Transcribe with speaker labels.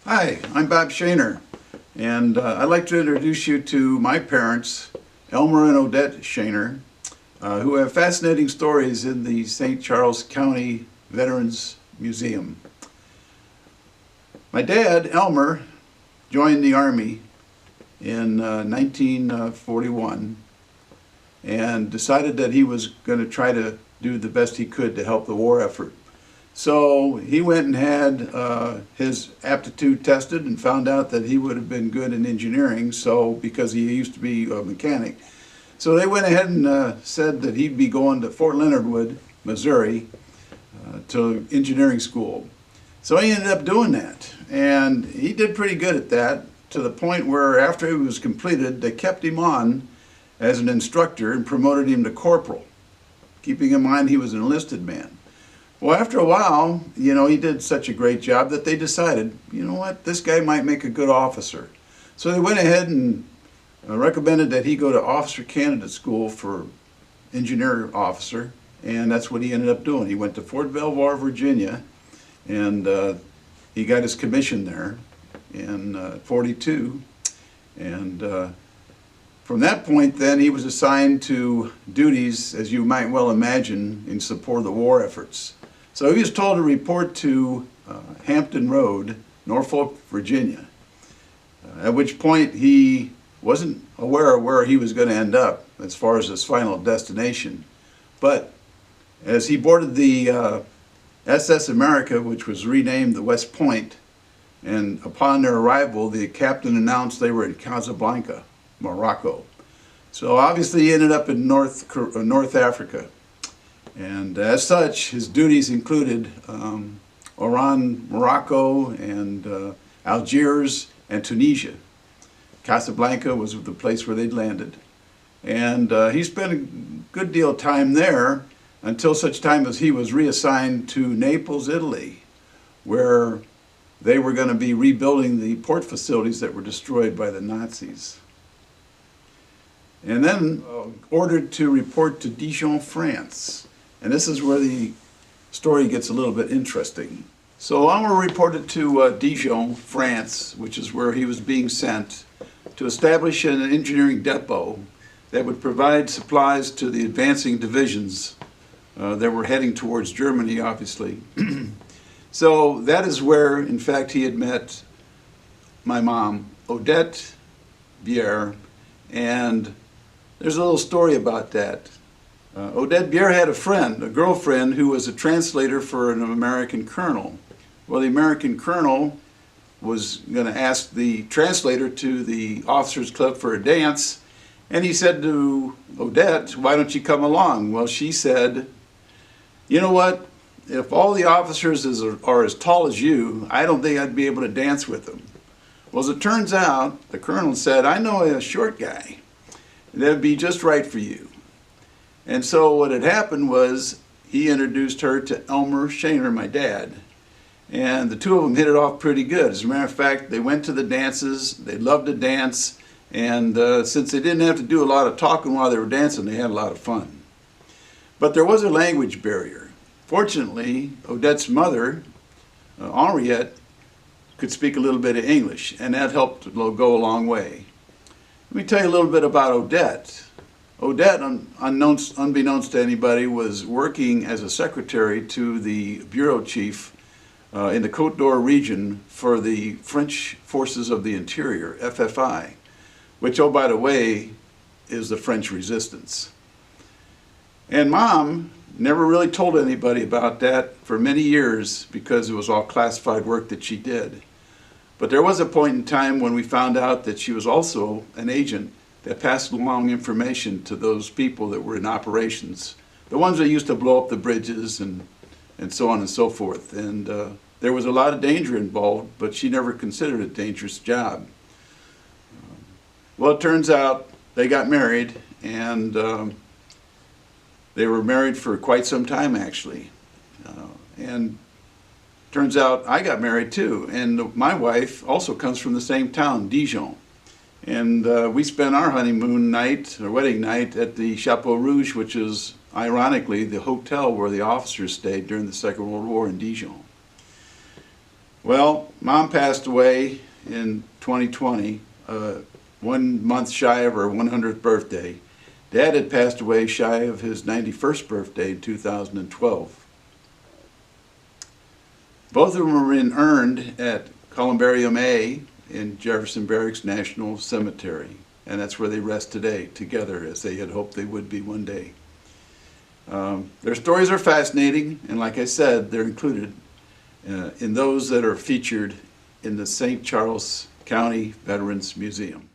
Speaker 1: Hi, I'm Bob Shaner, and I'd like to introduce you to my parents, Elmer and Odette Shaner, who have fascinating stories in the St. Charles County Veterans Museum. My dad, Elmer, joined the Army in 1941 and decided that he was going to try to do the best he could to help the war effort. So he went and had his aptitude tested and found out that he would have been good in engineering, so because he used to be a mechanic. So they went ahead and said that he'd be going to Fort Leonard Wood, Missouri, to engineering school. So he ended up doing that, and he did pretty good at that, to the point where after he was completed, they kept him on as an instructor and promoted him to corporal, keeping in mind he was an enlisted man. Well, after a while, he did such a great job that they decided, you know what, this guy might make a good officer. So they went ahead and recommended that he go to officer candidate school for engineer officer, and that's what he ended up doing. He went to Fort Belvoir, Virginia, and he got his commission there in '42, and from that point then he was assigned to duties, as you might well imagine, in support of the war efforts. So he was told to report to Hampton Road, Norfolk, Virginia, at which point he wasn't aware of where he was going to end up as far as his final destination. But as he boarded the SS America, which was renamed the West Point, and upon their arrival, the captain announced they were in Casablanca, Morocco. So obviously he ended up in North Africa. And as such, his duties included Oran, Morocco, and Algiers, and Tunisia. Casablanca was the place where they'd landed. And he spent a good deal of time there until such time as he was reassigned to Naples, Italy, where they were going to be rebuilding the port facilities that were destroyed by the Nazis. And then ordered to report to Dijon, France. And this is where the story gets a little bit interesting. So Elmer reported to Dijon, France, which is where he was being sent, to establish an engineering depot that would provide supplies to the advancing divisions that were heading towards Germany, obviously. So that is where, in fact, he had met my mom, Odette Bier, and there's a little story about that. Odette Bier had a girlfriend, who was a translator for an American colonel. Well, the American colonel was going to ask the translator to the officers' club for a dance, and he said to Odette, "Why don't you come along?" Well, she said, "You know what? If all the officers are as tall as you, I don't think I'd be able to dance with them." Well, as it turns out, the colonel said, "I know a short guy that'd be just right for you." And so what had happened was he introduced her to Elmer Shaner, my dad, and the two of them hit it off pretty good. As a matter of fact, they went to the dances, they loved to dance, and since they didn't have to do a lot of talking while they were dancing, they had a lot of fun. But there was a language barrier. Fortunately, Odette's mother, Henriette, could speak a little bit of English, and that helped go a long way. Let me tell you a little bit about Odette. Odette, unbeknownst to anybody, was working as a secretary to the bureau chief in the Côte d'Or region for the French Forces of the Interior, FFI, which, oh, by the way, is the French resistance. And Mom never really told anybody about that for many years because it was all classified work that she did. But there was a point in time when we found out that she was also an agent that passed along information to those people that were in operations, the ones that used to blow up the bridges and so on and so forth. And there was a lot of danger involved, but she never considered it a dangerous job. Well, it turns out they got married, and they were married for quite some time, actually. And turns out I got married too, and my wife also comes from the same town, Dijon. And we spent our honeymoon night, or wedding night, at the Chapeau Rouge, which is, ironically, the hotel where the officers stayed during the Second World War in Dijon. Well, Mom passed away in 2020, 1 month shy of her 100th birthday. Dad had passed away shy of his 91st birthday in 2012. Both of them were inurned at Columbarium A in Jefferson Barracks National Cemetery, and that's where they rest today, together, as they had hoped they would be one day. Their stories are fascinating, and like I said, they're included in those that are featured in the St. Charles County Veterans Museum.